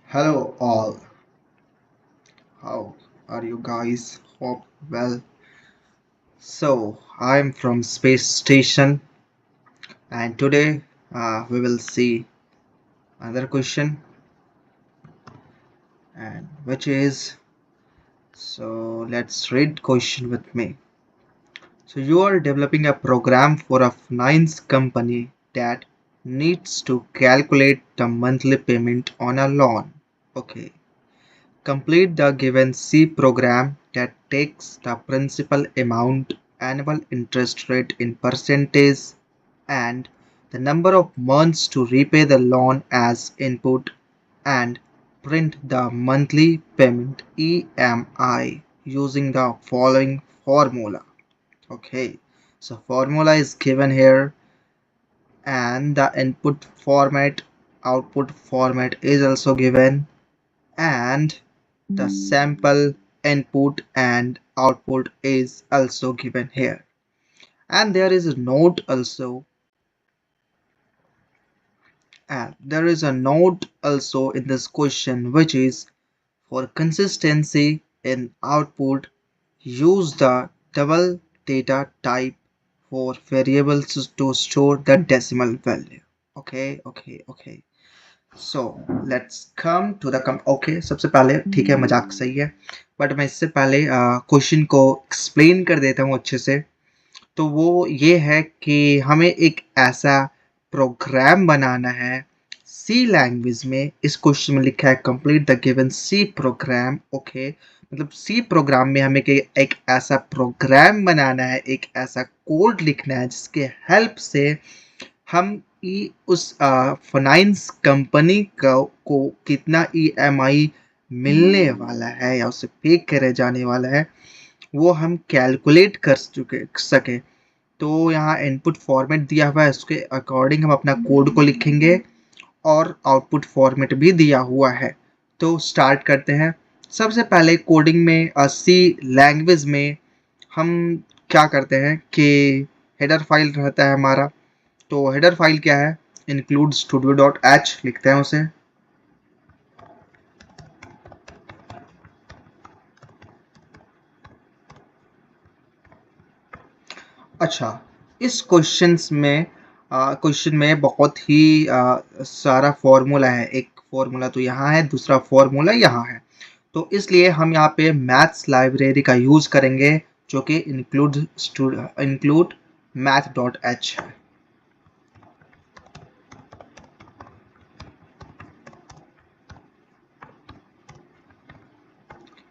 Hello all, how are you guys? Hope well. So, I'm from Space Station, and today we will see another question, and which is so let's read question with me. So, you are developing a program for a finance company that needs to calculate the monthly payment on a loan. Okay. Complete the given C program that takes the principal amount, annual interest rate in percentage, and the number of months to repay the loan as input, and print the monthly payment EMI using the following formula. Okay, so formula is given here, and the input format, output format is also given, and the sample input and output is also given here, and there is a note also, in this question, which is for consistency in output, use the double data type for variables to store the decimal value. Okay. So let's come to the come okay. सबसे पहले ठीक है, मजाक सही है, but मैं इससे पहले क्वेश्चन को एक्सप्लेन कर देता हूँ अच्छे से। तो वो ये है कि हमें एक ऐसा प्रोग्राम बनाना है सी लैंग्वेज में। इस क्वेश्चन में लिखा है complete the given C program. Okay, मतलब सी प्रोग्राम में हमें एक ऐसा प्रोग्राम बनाना है, एक ऐसा कोड लिखना है जिसके हेल्प से हम उस फाइनेंस कंपनी को कितना ईएमआई मिलने वाला है या उसे पे करे जाने वाला है वो हम कैलकुलेट कर सके। तो यहाँ इनपुट फॉर्मेट दिया हुआ है, उसके अकॉर्डिंग हम अपना कोड को लिखेंगे और आउटपुट फॉर्मेट भी दिया हुआ है। तो स्टार्ट करते हैं। सबसे पहले कोडिंग में सी लैंग्वेज में हम क्या करते हैं कि हेडर फाइल रहता है हमारा। तो हेडर फाइल क्या है, include studio.h लिखते हैं उसे। अच्छा, इस क्वेश्चन में बहुत ही सारा फॉर्मूला है। एक फॉर्मूला तो यहाँ है, दूसरा फॉर्मूला यहाँ है, तो इसलिए हम यहाँ पे मैथ्स लाइब्रेरी का यूज करेंगे जो कि इंक्लूड math.h है।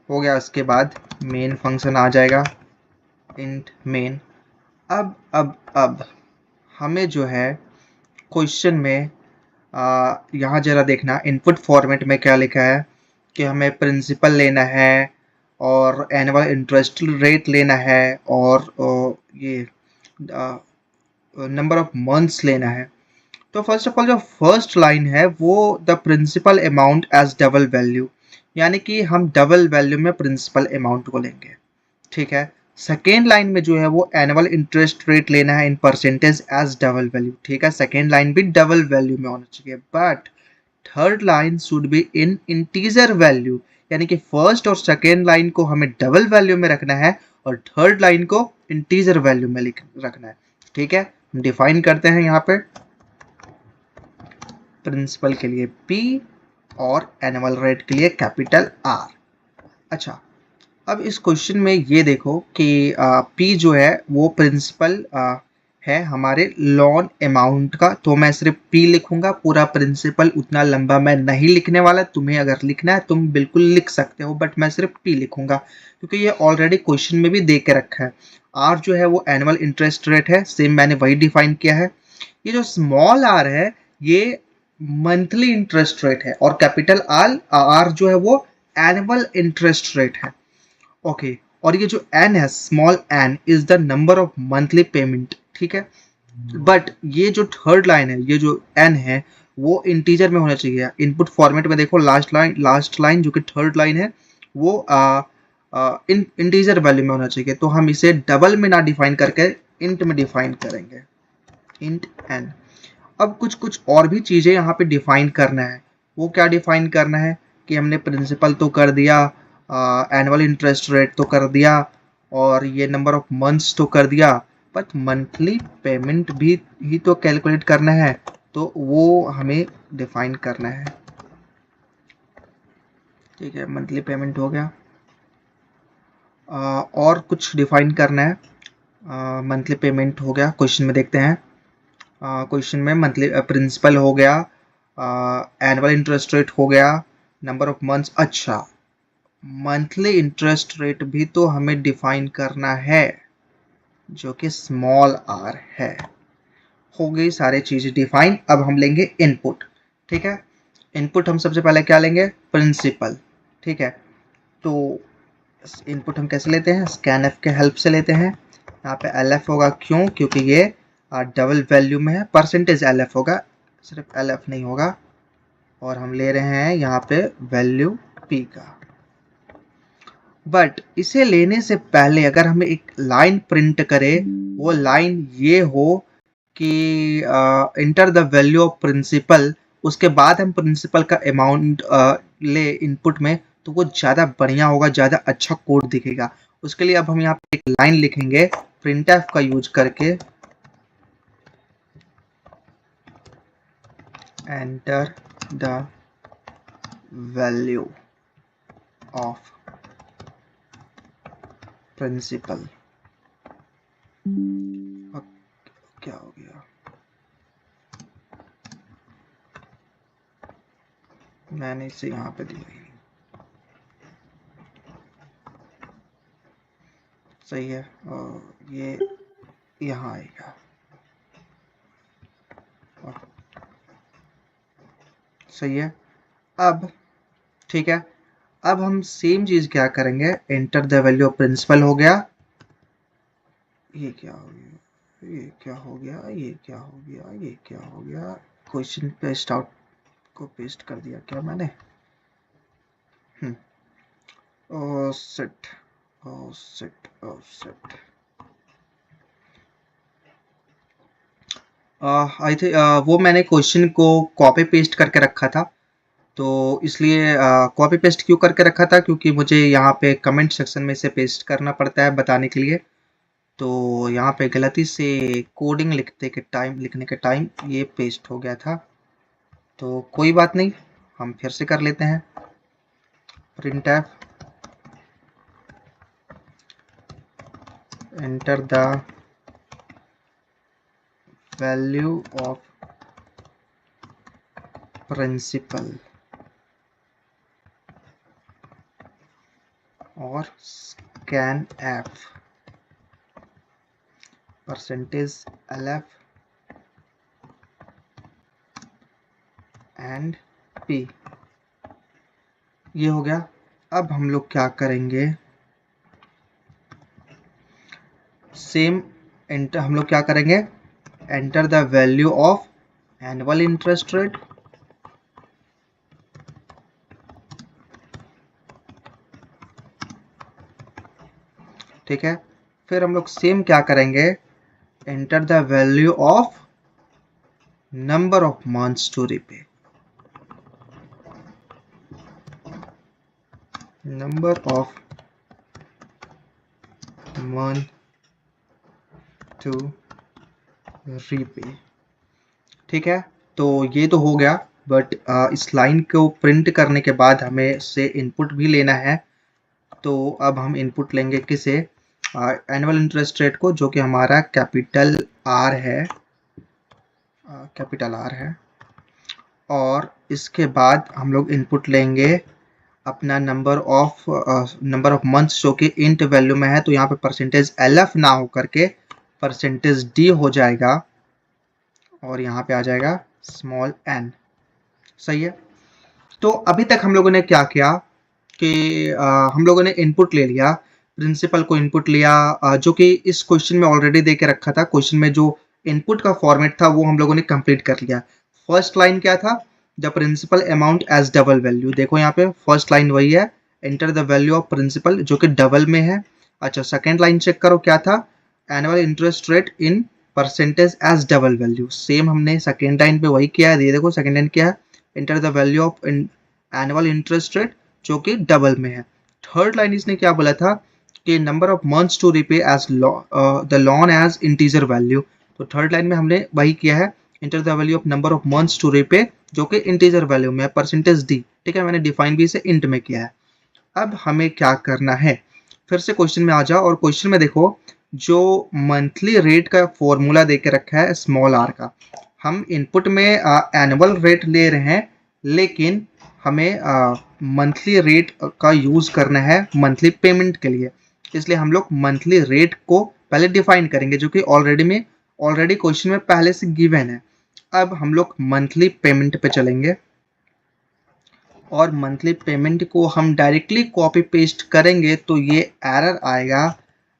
हो गया, उसके बाद मेन फंक्शन आ जाएगा, इंट मेन। अब हमें जो है क्वेश्चन में यहाँ जरा देखना, इनपुट फॉर्मेट में क्या लिखा है कि हमें प्रिंसिपल लेना है और एनुअल इंटरेस्ट रेट लेना है और ये नंबर ऑफ मंथ्स लेना है। तो फर्स्ट ऑफ ऑल जो फर्स्ट लाइन है वो the principal amount as double value, यानी कि हम डबल वैल्यू में प्रिंसिपल अमाउंट को लेंगे। ठीक है। सेकेंड लाइन में जो है वो एनुअल इंटरेस्ट रेट लेना है in percentage as double value. ठीक है, सेकेंड लाइन भी डबल वैल्यू में होना चाहिए, but third line should be in integer value, यानी कि फर्स्ट और सेकेंड लाइन को हमें डबल वैल्यू में रखना है और थर्ड लाइन को इंटीजर वैल्यू में रखना है। ठीक है, डिफाइन करते हैं यहाँ पे प्रिंसिपल के लिए P और एनुअल रेट के लिए कैपिटल R। अच्छा, अब इस क्वेश्चन में ये देखो कि P जो है वो प्रिंसिपल है हमारे लोन अमाउंट का, तो मैं सिर्फ P लिखूंगा, पूरा प्रिंसिपल उतना लंबा मैं नहीं लिखने वाला। तुम्हें अगर लिखना है तुम बिल्कुल लिख सकते हो, बट मैं सिर्फ P लिखूंगा क्योंकि ये ऑलरेडी क्वेश्चन में भी दे के रखा है। R जो है वो एनुअल इंटरेस्ट रेट है, सेम मैंने वही डिफाइन किया है। ये जो स्मॉल r है ये मंथली इंटरेस्ट रेट है और कैपिटल R जो है वो एनुअल इंटरेस्ट रेट है। ओके, और ये जो n है, small n is the number of monthly payment. ठीक है, बट ये जो थर्ड लाइन है, ये जो n है वो इंटीजर में होना चाहिए। इनपुट फॉर्मेट में देखो, लास्ट लाइन जो कि थर्ड लाइन है वो इंटीजर वैल्यू में होना चाहिए, तो हम इसे डबल में ना डिफाइन करके इंट में डिफाइन करेंगे, इंट n। अब कुछ और भी चीजें यहाँ पे डिफाइन करना है। वो क्या डिफाइन करना है कि हमने प्रिंसिपल तो कर दिया, एनुअल इंटरेस्ट रेट तो कर दिया, और ये नंबर ऑफ मंथ्स तो कर दिया, बट मंथली पेमेंट भी ही तो कैलकुलेट करना है, तो वो हमें डिफाइन करना है। ठीक है, मंथली पेमेंट हो गया। और कुछ डिफाइन करना है। मंथली पेमेंट हो गया, क्वेश्चन में देखते हैं। क्वेश्चन में मंथली प्रिंसिपल हो गया, एनुअल इंटरेस्ट रेट हो गया, नंबर ऑफ मंथ्स। अच्छा, मंथली इंटरेस्ट रेट भी तो हमें डिफाइन करना है, जो कि स्मॉल आर है। हो गई सारी चीजें डिफाइन। अब हम लेंगे इनपुट। ठीक है, इनपुट हम सबसे पहले क्या लेंगे? प्रिंसिपल। ठीक है, तो इनपुट हम कैसे लेते हैं? स्कैन एफ के हेल्प से लेते हैं। यहाँ पे एल एफ होगा, क्यों? क्योंकि ये डबल वैल्यू में है, परसेंटेज एल एफ होगा, सिर्फ एल एफ नहीं होगा। और हम ले रहे हैं यहाँ पे वैल्यू पी का। बट इसे लेने से पहले अगर हम एक लाइन प्रिंट करें, वो लाइन ये हो कि enter the value of principal, उसके बाद हम प्रिंसिपल का अमाउंट ले इनपुट में, तो वो ज़्यादा बढ़िया होगा, ज़्यादा अच्छा कोड दिखेगा। उसके लिए अब हम यहाँ पे एक लाइन लिखेंगे प्रिंटफ का यूज करके, enter the value of principal. क्या हो गया? मैंने इसे यहाँ पे दिया ही नहीं। सही है, और ये यहाँ आएगा। सही है। अब ठीक है, अब हम सेम चीज क्या करेंगे? Enter the value of principal हो गया। ये क्या हो गया? ये क्या हो गया? ये क्या हो गया? ये क्या हो गया? क्वेश्चन पेस्ट आउट को पेस्ट कर दिया क्या मैंने? Oh shit, oh shit, oh shit. I think वो मैंने क्वेश्चन को कॉपी पेस्ट करके रखा था, तो इसलिए कॉपी पेस्ट क्यों करके रखा था? क्योंकि मुझे यहाँ पे कमेंट सेक्शन में इसे पेस्ट करना पड़ता है बताने के लिए। तो यहाँ पे गलती से कोडिंग लिखने के टाइम ये पेस्ट हो गया था, तो कोई बात नहीं, हम फिर से कर लेते हैं। printf enter the value of principal और scanf percentage lf and p। ये हो गया। अब हम लोग क्या करेंगे? सेम एंटर, हम लोग क्या करेंगे? Enter the value of annual interest rate, ठीक है। फिर हम लोग सेम क्या करेंगे? Enter the value of number of months to repay, number of month to repay. ठीक है, तो ये तो हो गया, बट इस लाइन को प्रिंट करने के बाद हमें से इनपुट भी लेना है। तो अब हम इनपुट लेंगे किसे? एनुअल इंटरेस्ट रेट को, जो कि हमारा कैपिटल आर है, कैपिटल आर है। और इसके बाद हम लोग इनपुट लेंगे अपना नंबर ऑफ मंथ्स, जो कि इंट वैल्यू में है, तो यहाँ पे परसेंटेज एल एफ ना हो करके परसेंटेज डी हो जाएगा, और यहाँ पे आ जाएगा स्मॉल एन। सही है। तो अभी तक हम लोगों ने क्या किया कि हम लोगों ने इनपुट ले लिया, प्रिंसिपल को इनपुट लिया, जो कि इस क्वेश्चन में ऑलरेडी दे के रखा था। क्वेश्चन में जो इनपुट का फॉर्मेट था वो हम लोगों ने कंप्लीट कर लिया। फर्स्ट लाइन क्या था? The principal amount as double value. देखो यहाँ पे फर्स्ट लाइन वही है, enter the value of principal, जो कि डबल में है। अच्छा, सेकेंड लाइन चेक करो क्या था? Annual interest rate in percentage as double value. Same हमने सेकेंड लाइन पे वही किया है। ये देखो सेकेंड लाइन क्या है? Enter the value of annual interest rate जो कि डबल में है। थर्ड लाइन इसने क्या बोला था कि number of months to repay as the loan as integer value. तो थर्ड लाइन में हमने वही किया है, enter the value of number of months to repay जो कि इंटीजर वैल्यू में परसेंटेज डी, ठीक है, मैंने डिफाइन भी इसे इंट में किया है। अब हमें क्या करना है, फिर से क्वेश्चन में आ जाओ और क्वेश्चन में देखो जो मंथली रेट का फॉर्मूला दे के रखा है स्मॉल आर का, हम इनपुट में एनुअल रेट ले रहे हैं, लेकिन हमें मंथली रेट का यूज करना है मंथली पेमेंट के लिए, इसलिए हम लोग मंथली रेट को पहले डिफाइन करेंगे जो कि ऑलरेडी क्वेश्चन में पहले से गिवन है। अब हम लोग मंथली पेमेंट पे चलेंगे और मंथली पेमेंट को हम डायरेक्टली कॉपी पेस्ट करेंगे तो ये एरर आएगा।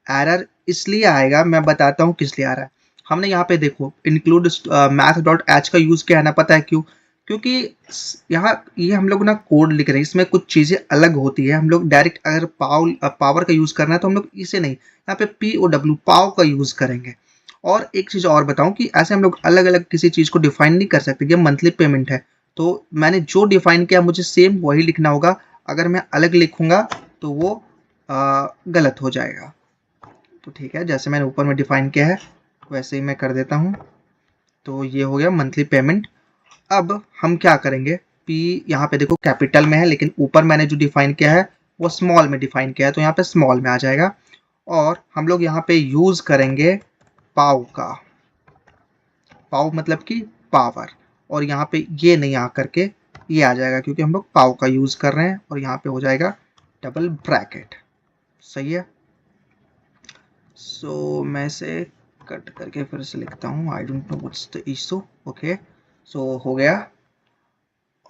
एरर इसलिए आएगा, मैं बताता हूँ किस लिए आ रहा है। हमने यहाँ पे देखो इंक्लूड math.h का यूज किया है ना, पता है क्यों? क्योंकि यहाँ ये हम लोग ना कोड लिख रहे हैं, इसमें कुछ चीजें अलग होती है। हम लोग डायरेक्ट अगर पावर का यूज करना है तो हम लोग इसे नहीं, यहाँ पे POW पाव का यूज करेंगे। और एक चीज और बताऊं कि ऐसे हम लोग अलग अलग किसी चीज को डिफाइन नहीं कर सकते। ये मंथली पेमेंट है तो मैंने जो डिफाइन किया मुझे सेम वही लिखना होगा। अगर मैं अलग लिखूंगा तो वो गलत हो जाएगा। तो ठीक है, जैसे मैंने ऊपर में डिफाइन किया है वैसे ही मैं कर देता हूँ। तो ये हो गया मंथली पेमेंट। अब हम क्या करेंगे, P यहाँ पे देखो कैपिटल में है, लेकिन ऊपर मैंने जो डिफाइन किया है वो स्मॉल में डिफाइन किया है, तो यहाँ पे स्मॉल में आ जाएगा। और हम लोग यहाँ पे यूज करेंगे पाव का, पाव मतलब कि पावर, और यहाँ पे ये नहीं आ करके ये आ जाएगा क्योंकि हम लोग पाव का यूज कर रहे हैं, और यहाँ पे हो जाएगा डबल ब्रैकेट। सही है। सो मैं इसे कट करके फिर से लिखता हूँ, I don't know what's the issue. Okay, so हो गया,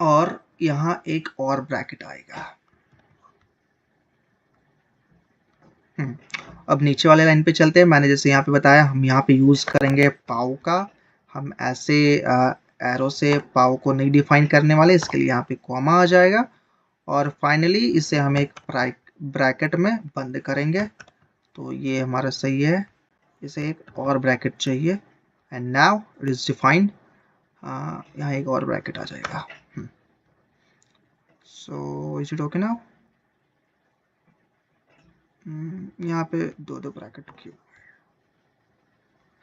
और यहाँ एक और ब्रैकेट आएगा। अब नीचे वाले लाइन पे चलते हैं। मैंने जैसे यहाँ पे बताया हम यहाँ पे यूज करेंगे पाव का। हम ऐसे एरो से पाव को नहीं डिफाइन करने वाले, इसके लिए यहाँ पे कॉमा आ जाएगा, और फाइनली इसे हम एक ब्रैकेट में बंद करेंगे। तो ये हमारा सही है, इसे एक और ब्रैकेट चाहिए, and now it is defined. यहाँ एक और ब्रैकेट आ जाएगा। So is it okay now? यहाँ पे दो दो ब्रैकेट क्यों?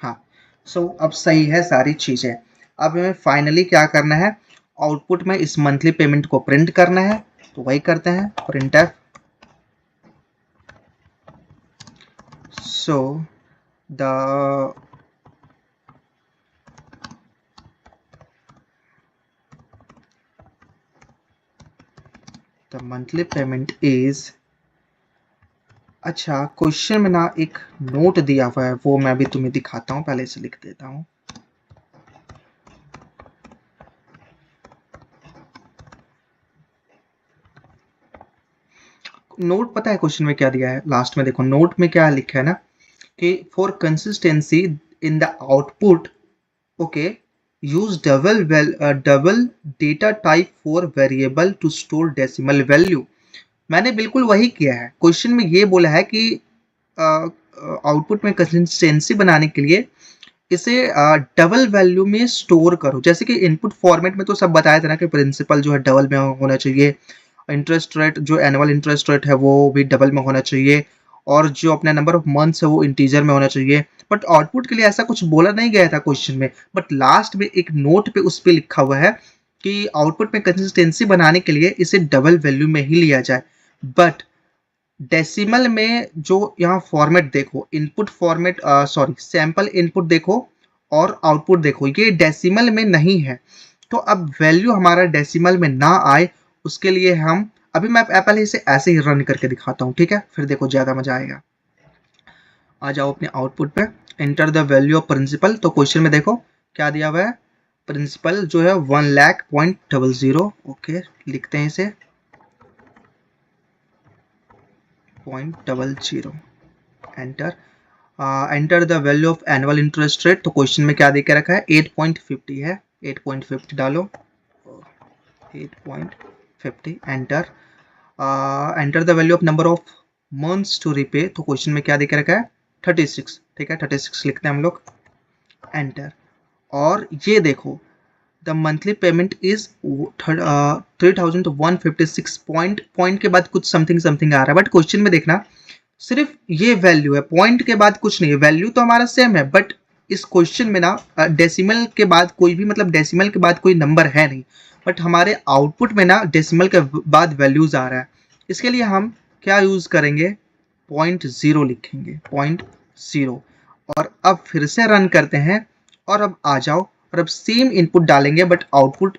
हाँ, सो अब सही है सारी चीजें। अब हमें फाइनली क्या करना है, आउटपुट में इस मंथली पेमेंट को प्रिंट करना है, तो वही करते हैं, print F. So the monthly payment is, अच्छा क्वेश्चन में ना एक नोट दिया हुआ है, वो मैं भी तुम्हें दिखाता हूँ, पहले इसे लिख देता हूँ। नोट पता है क्वेश्चन में क्या दिया है? लास्ट में देखो नोट में क्या लिखा है ना, कि for consistency in the output, okay, use double data type for variable to store decimal value. मैंने बिल्कुल वही किया है। क्वेश्चन में ये बोला है कि आउटपुट में कंसिस्टेंसी बनाने के लिए इसे डबल वैल्यू में स्टोर करो। जैसे कि इनपुट फॉर्मेट में तो सब बताया था ना कि प्रिंसिपल जो है डबल में होना चाहिए, इंटरेस्ट रेट जो एनुअल इंटरेस्ट रेट है वो भी डबल में होना चाहिए, और जो अपना नंबर ऑफ मंथ्स है वो इंटीजर में होना चाहिए। बट आउटपुट के लिए ऐसा कुछ बोला नहीं गया था क्वेश्चन में, बट लास्ट में एक नोट पे उस पर लिखा हुआ है कि आउटपुट में कंसिस्टेंसी बनाने के लिए इसे डबल वैल्यू में ही लिया जाए। बट डेसिमल में जो यहाँ फॉर्मेट देखो, input format sorry sample input देखो और आउटपुट देखो, ये डेसिमल में नहीं है। तो अब वैल्यू हमारा डेसिमल में ना आए उसके लिए हम अभी मैं पहले इसे ऐसे ही रन करके दिखाता हूँ, ठीक है, फिर देखो ज्यादा मजा आएगा। आ जाओ अपने आउटपुट पे, enter the value of principal. तो क्वेश्चन में देखो क्या दिया हुआ है, प्रिंसिपल जो है 1,00,000.00। ओके, लिखते हैं इसे 0.00, enter. Enter the value of annual interest rate. तो क्वेश्चन में क्या दे के रखा है, 8.50 है, 8.50 डालो, 8.50, enter. Enter the value of number of months to repay. तो क्वेश्चन में क्या दे के रखा है, 36, ठीक है, 36 लिखते हैं हम लोग, एंटर। और ये देखो the monthly payment is 3156 point के बाद कुछ समथिंग समथिंग आ रहा है, बट क्वेश्चन में देखना सिर्फ ये वैल्यू है, पॉइंट के बाद कुछ नहीं है, वैल्यू तो हमारा सेम है, बट इस क्वेश्चन में ना डेसिमल के बाद कोई भी, मतलब डेसिमल के बाद कोई नंबर है नहीं, बट हमारे आउटपुट में ना डेसिमल के बाद वैल्यूज आ रहा है। इसके लिए हम क्या यूज करेंगे, 0.0 लिखेंगे, 0.0, और अब फिर से रन करते हैं, और अब आ जाओ, और अब सेम इनपुट डालेंगे, बट आउटपुट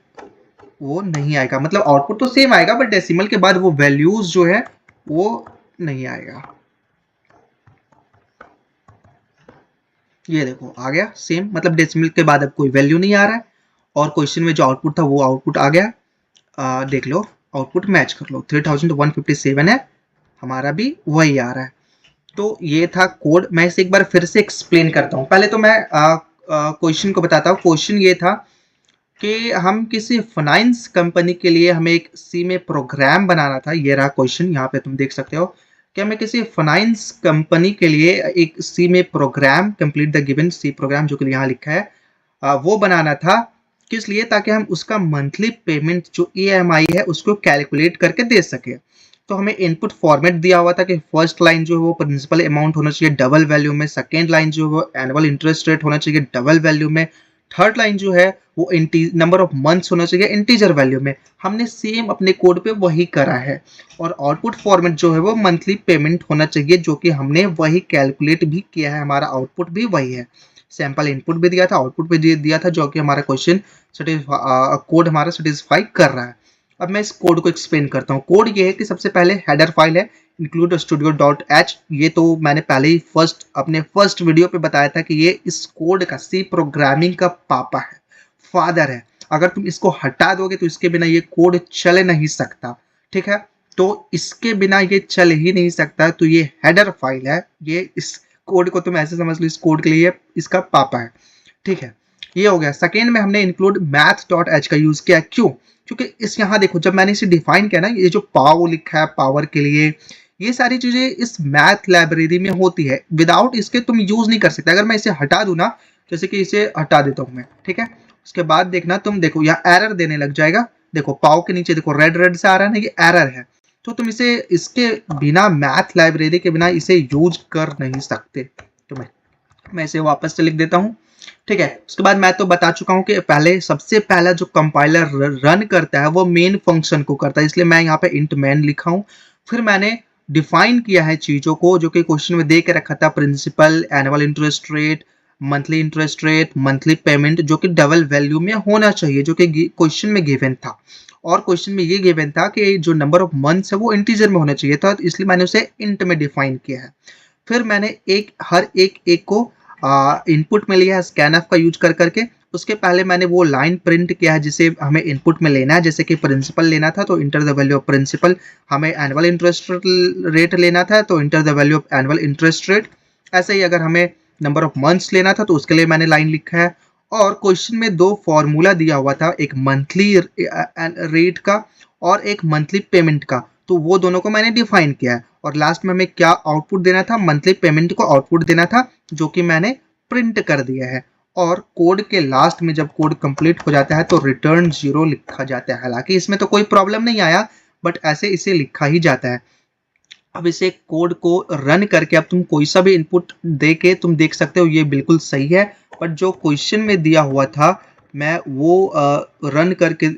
वो नहीं आएगा, मतलब आउटपुट तो सेम आएगा बट डेसिमल के बाद वो वैल्यूज जो है वो नहीं आएगा। ये देखो आ गया सेम, मतलब डेसिमल के बाद अब कोई वैल्यू नहीं आ रहा है, और क्वेश्चन में जो आउटपुट था वो आउटपुट आ गया। देख लो, आउटपुट मैच कर लो, 3157 है, हमारा भी वही आ रहा है। तो ये था कोड। मैं इसे एक बार फिर से एक्सप्लेन करता हूँ। पहले तो मैं क्वेश्चन को बताता हूँ। क्वेश्चन ये था कि हम किसी फाइनेंस कंपनी के लिए हमें एक सी में प्रोग्राम बनाना था। ये रहा क्वेश्चन, यहाँ पे तुम देख सकते हो कि हमें किसी फाइनेंस कंपनी के लिए एक सी में program, complete the given C program, जो कि यहाँ लिखा है, वो बनाना था। किस लिए? ताकि हम उसका मंथली पेमेंट जो ईएमआई है उसको कैलकुलेट करके दे सके। तो हमें इनपुट फॉर्मेट दिया हुआ था कि फर्स्ट लाइन जो है वो प्रिंसिपल अमाउंट होना चाहिए डबल वैल्यू में, सेकेंड लाइन जो है वो एनुअल इंटरेस्ट रेट होना चाहिए डबल वैल्यू में, थर्ड लाइन जो है वो नंबर ऑफ मंथ्स होना चाहिए इंटीजर वैल्यू में। हमने सेम अपने कोड पे वही करा है, और आउटपुट फॉर्मेट जो है वो मंथली पेमेंट होना चाहिए, जो कि हमने वही कैलकुलेट भी किया है। हमारा आउटपुट भी वही है, सैंपल इनपुट भी दिया था, आउटपुट भी दिया था, जो कि हमारा क्वेश्चन कोड हमारा सेटिस्फाई कर रहा है। अब मैं इस कोड को एक्सप्लेन करता हूँ। कोड ये है कि सबसे पहले हेडर फाइल है include studio डॉट एच। ये तो मैंने पहले ही अपने फर्स्ट वीडियो पे बताया था कि ये इस कोड का, सी प्रोग्रामिंग का पापा है, फादर है। अगर तुम इसको हटा दोगे तो इसके बिना ये कोड चल नहीं सकता, ठीक है? तो इसके बिना ये चल ही नहीं सकता। तो ये हेडर फाइल है, ये इस कोड को तुम ऐसे समझ लो, इस कोड के लिए इसका पापा है, ठीक है? ये हो गया। सेकेंड में हमने इंक्लूड मैथ डॉट एच का यूज किया। क्यों? क्योंकि इस यहाँ देखो, जब मैंने इसे डिफाइन किया ना, ये जो पाव लिखा है पावर के लिए, ये सारी चीजें इस मैथ लाइब्रेरी में होती है। विदाउट इसके तुम यूज नहीं कर सकते। अगर मैं इसे हटा दूं ना, जैसे कि इसे हटा देता हूं मैं, ठीक है? उसके बाद देखना, तुम देखो यहाँ एरर देने लग जाएगा। देखो पाव के नीचे देखो रेड रेड से आ रहा है ना, ये एरर है। तो तुम इसे, इसके बिना, मैथ लाइब्रेरी के बिना इसे यूज कर नहीं सकते। तो मैं इसे वापस से लिख देता हूँ, ठीक है? उसके बाद मैं तो बता चुका हूँ कि पहले, सबसे पहला जो कंपाइलर रन करता है वो मेन फंक्शन को करता है, इसलिए मैं यहाँ पे इंट मेन लिखा हूँ। फिर मैंने डिफाइन किया है चीजों को, जो कि क्वेश्चन में दे के रखा था, principal, annual interest rate, monthly interest rate, monthly payment, जो कि डबल वैल्यू में होना चाहिए, जो कि क्वेश्चन में गिवन था। और क्वेश्चन में ये गिवन था कि जो नंबर ऑफ मंथ्स है वो इंटीजर में होना चाहिए था, इसलिए मैंने उसे इंट में डिफाइन किया है। फिर मैंने हर एक को इनपुट में लिया है स्कैनफ का यूज कर करके। उसके पहले मैंने वो लाइन प्रिंट किया है जिसे हमें इनपुट में लेना है। जैसे कि प्रिंसिपल लेना था तो enter the value of principal, हमें एनुअल इंटरेस्ट रेट लेना था तो enter the value of annual interest rate. ऐसे ही अगर हमें नंबर ऑफ मंथ्स लेना था तो उसके लिए मैंने लाइन लिखा है। और क्वेश्चन में दो फॉर्मूला दिया हुआ था, एक मंथली रेट का और एक मंथली पेमेंट का, तो वो दोनों को मैंने डिफाइन किया है। और लास्ट में हमें क्या आउटपुट देना था, मंथली पेमेंट को आउटपुट देना था, जो कि मैंने प्रिंट कर दिया है। और कोड के लास्ट में जब कोड कंप्लीट हो जाता है तो रिटर्न 0 लिखा जाता है। हालांकि इसमें तो कोई प्रॉब्लम नहीं आया, बट ऐसे इसे लिखा ही जाता है। अब इसे कोड को रन करके अब तुम कोई सा भी इनपुट दे के तुम देख सकते हो, ये बिल्कुल सही है। बट जो क्वेश्चन में दिया हुआ था, मैं वो रन करके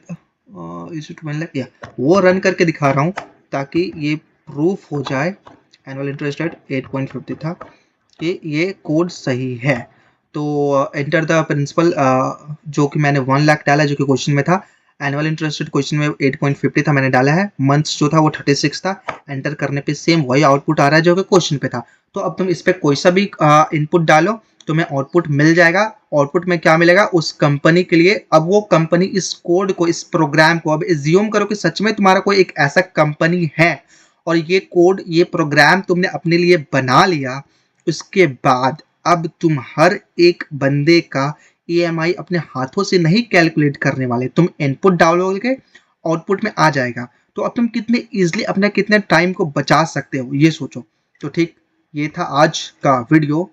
वो रन करके दिखा रहा हूँ ताकि ये प्रूफ हो जाए। एनुअल इंटरेस्ट रेट 8.50 था कि ये कोड सही है। तो एंटर द प्रिंसिपल, जो कि मैंने 1 लाख डाला, जो कि क्वेश्चन में था। एनुअल इंटरेस्ट रेट क्वेश्चन में 8.50 था, मैंने डाला है। मंथ्स जो था वो 36 था। एंटर करने पे सेम वही आउटपुट आ रहा है जो कि क्वेश्चन पे था। तो अब तुम इस पे कोई सा भी इनपुट डालो, तुम्हें आउटपुट मिल जाएगा। आउटपुट में क्या मिलेगा, उस कंपनी के लिए। अब वो कंपनी इस कोड को, इस प्रोग्राम को, अब एज्यूम करो कि सच में तुम्हारा कोई एक ऐसा कंपनी है और ये कोड, ये प्रोग्राम तुमने अपने लिए बना लिया। उसके बाद अब तुम हर एक बंदे का ईएमआई अपने हाथों से नहीं कैलकुलेट करने वाले, तुम इनपुट डालोगे, आउटपुट में आ जाएगा। तो अब तुम कितने इजीली अपने कितने टाइम को बचा सकते हो, ये सोचो। तो ठीक, ये था आज का वीडियो।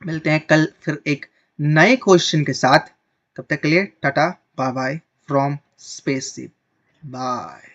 मिलते हैं कल फिर एक नए क्वेश्चन के साथ। तब तक के लिए Tata. Bye bye from Spaceship. Bye.